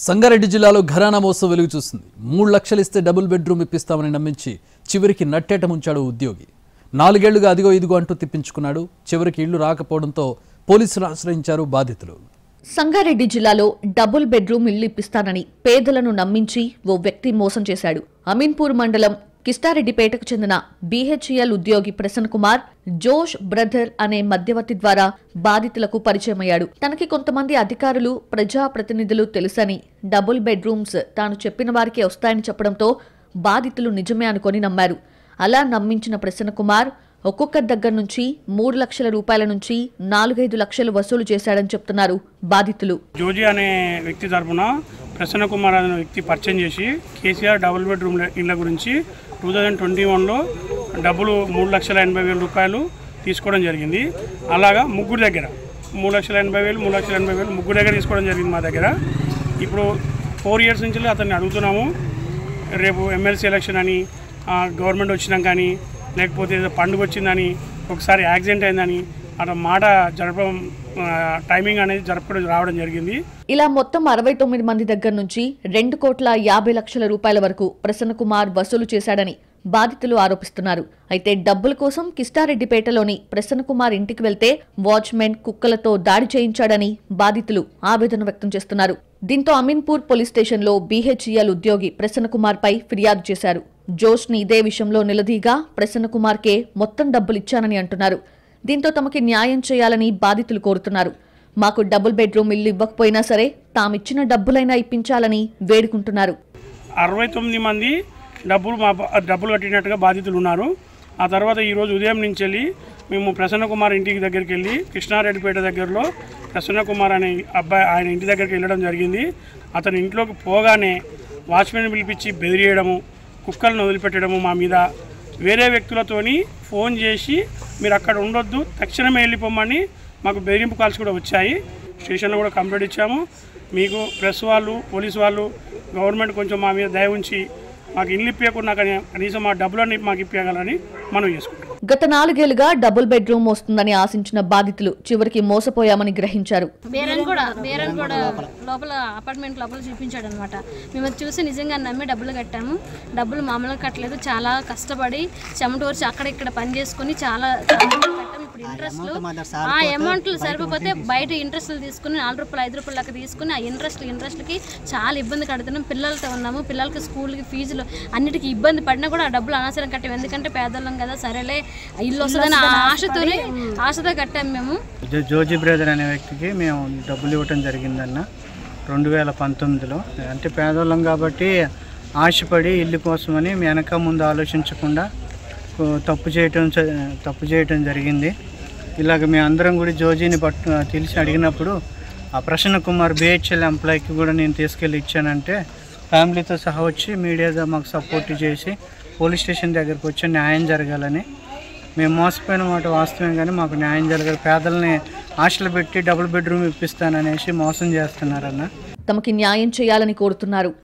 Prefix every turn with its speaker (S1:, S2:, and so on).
S1: సంగారెడ్డి జిల్లాలో ఘరానా మోసం వెలుగు చూస్తుంది. 3 లక్షలు ఇస్తే డబుల్ బెడ్రూమ్ ఇప్పిస్తామని నమ్మించి చివరికి నట్టేట ముంచాడు ఉద్యోగి. 4 ఏళ్లుగా అదిగో ఇదిగో అంటూ తిప్పించుకున్నాడు. చివరికి ఇల్లు రాకపోవడంతో పోలీసులు ఆశ్రయించారు బాధితులు.
S2: సంగారెడ్డి జిల్లాలో డబుల్ బెడ్రూమ్ ఇల్లు ఇప్పిస్తానని పేదలను నమ్మించి ఓ వ్యక్తి మోసం చేశాడు. అమీన్పూర్ మండలం కిస్టారెడ్డిపేటకు చెందిన BHEL ఉద్యోగి ప్రసన్న కుమార్ జోష్ బ్రదర్ అనే మధ్యవర్తి ద్వారా బాధితులకు పరిచయమయ్యాడు. తనకి కొంతమంది అధికారులు, ప్రజాప్రతినిధులు తెలుసని, డబుల్ బెడ్రూమ్స్ తాను చెప్పిన వారికే వస్తాయని చెప్పడంతో బాధితులు నిజమే అనుకొని నమ్మారు. అలా నమ్మించిన ప్రసన్న కుమార్ ఒక్కొక్కరి దగ్గర నుంచి 3 లక్షల రూపాయల నుంచి 4-5 లక్షలు వసూలు చేశాడని చెప్తున్నారు బాధితులు.
S3: జోజీ అనే వ్యక్తి తరఫున ప్రసన్న కుమార్ అనే వ్యక్తి పరిచయం చేసి కేసీఆర్ డబుల్ బెడ్రూమ్ ఇళ్ల గురించి 2021లో డబ్బులు 3,80,000 రూపాయలు తీసుకోవడం జరిగింది. అలాగా ముగ్గురు దగ్గర 3,80,000, 3,80,000 ముగ్గురు దగ్గర తీసుకోవడం జరిగింది మా దగ్గర. ఇప్పుడు 4 ఇయర్స్ నుంచి అతన్ని అడుగుతున్నాము. రేపు ఎమ్మెల్సీ ఎలక్షన్ అని, గవర్నమెంట్ వచ్చినాం కానీ, లేకపోతే పండుగ వచ్చిందని, ఒకసారి యాక్సిడెంట్ అయిందని అట్లా మాట జరపడం, టైమింగ్ అనేది జరపడం రావడం జరిగింది.
S2: ఇలా మొత్తం 69 మంది దగ్గర నుంచి 2,50,00,000 రూపాయల వరకు ప్రసన్న కుమార్ వసూలు చేశాడని బాధితులు ఆరోపిస్తున్నారు. అయితే డబ్బుల కోసం కిస్టారెడ్డిపేటలోని ప్రసన్న కుమార్ ఇంటికి వెళ్తే వాచ్మెన్ కుక్కలతో దాడి చేయించాడని బాధితులు ఆవేదన వ్యక్తం చేస్తున్నారు. దీంతో అమీన్పూర్ పోలీస్ స్టేషన్లో BHEL ఉద్యోగి ప్రసన్న కుమార్ పై ఫిర్యాదు చేశారు. జోష్ని ఇదే విషయంలో నిలదీగా ప్రసన్న కుమార్కే మొత్తం డబ్బులిచ్చానని అంటున్నారు. దీంతో తమకి న్యాయం చేయాలని బాధితులు కోరుతున్నారు. మాకు డబుల్ బెడ్రూమ్ ఇల్లు ఇవ్వకపోయినా సరే తామిచ్చిన డబ్బులైనా ఇప్పించాలని వేడుకుంటున్నారు.
S3: 69 మంది డబ్బులు కట్టినట్టుగా బాధితులు ఉన్నారు. ఆ తర్వాత ఈరోజు ఉదయం నుంచి వెళ్ళి మేము ప్రసన్న కుమార్ ఇంటికి దగ్గరికి వెళ్ళి కృష్ణారెడ్డిపేట దగ్గరలో ప్రసన్న కుమార్ అనే అబ్బాయి ఆయన ఇంటి దగ్గరికి వెళ్ళడం జరిగింది. అతని ఇంట్లోకి పోగానే వాచ్మెన్ పిలిపించి బెదిరియడము, కుక్కలను వదిలిపెట్టడము, మా మీద వేరే వ్యక్తులతోని ఫోన్ చేసి మీరు అక్కడ ఉండొద్దు, తక్షణమే వెళ్ళిపోమని మాకు బెదిరింపు కాల్స్ కూడా వచ్చాయి. స్టేషన్లో కూడా కంప్లైంట్ ఇచ్చాము. మీకు ప్రెస్ వాళ్ళు, పోలీసు వాళ్ళు, గవర్నమెంట్ కొంచెం మా మీద దయ ఉంచి మాకు ఇల్లు ఇప్పకుండా కనీసం మా డబ్బులన్నీ మాకు ఇప్పగలని మనం చేసుకుంటాం.
S2: గత 4 ఏళ్లుగా డబుల్ బెడ్రూమ్ వస్తుందని ఆశించిన బాధితులు చివరికి మోసపోయామని గ్రహించారు.
S4: బేరం కూడా లోపల అపార్ట్మెంట్ లోపల చూపించాడు అనమాట. మేము చూసి నిజంగా నమ్మి డబ్బులు కట్టాము. డబ్బులు మామూలుగా కట్టలేదు, చాలా కష్టపడి చెమటోర్చి అక్కడ ఇక్కడ పని చేసుకుని చాలా కట్టాము. ఇప్పుడు ఇంట్రెస్ట్లు ఆ అమౌంట్లు సరిపోతే బయట ఇంట్రెస్ట్లు తీసుకుని 4 రూపాయలు 5 రూపాయలు లెక్క తీసుకుని ఆ ఇంట్రెస్ట్లకి చాలా ఇబ్బంది కడుతున్నాం. పిల్లలతో ఉన్నాము, పిల్లలకి స్కూల్కి ఫీజులు అన్నిటికీ ఇబ్బంది పడినా కూడా ఆ డబ్బులు అనవసరం కట్టాము. ఎందుకంటే పేదవాళ్ళం కదా, సరేలే ఇల్లు వస్తుందని ఆశతో కట్టాము. మేము
S5: జోజీ బ్రదర్ అనే వ్యక్తికి మేము డబ్బులు ఇవ్వటం జరిగిందన్న 2019లో. అంటే పేదవాళ్ళం కాబట్టి ఆశపడి ఇల్లు కోసమని వెనక ముందు ఆలోచించకుండా తప్పు చేయటం జరిగింది. ఇలాగ మేమందరం కూడా జోజీని తెలిసి అడిగినప్పుడు ఆ ప్రసన్న కుమార్ BHEL ఎంప్లాయీకి కూడా నేను తీసుకెళ్ళి ఇచ్చానంటే ఫ్యామిలీతో సహా వచ్చి మీడియాగా మాకు సపోర్ట్ చేసి పోలీస్ స్టేషన్ దగ్గరకు వచ్చి న్యాయం జరగాలని. మేము మోసపోయిన మాట వాస్తవం, కానీ మాకు న్యాయం జరగాలి. పేదల్ని ఆశలు పెట్టి డబుల్ బెడ్రూమ్ ఇప్పిస్తాననేసి మోసం చేస్తున్నారన్న.
S2: తమకి న్యాయం చేయాలని కోరుతున్నారు.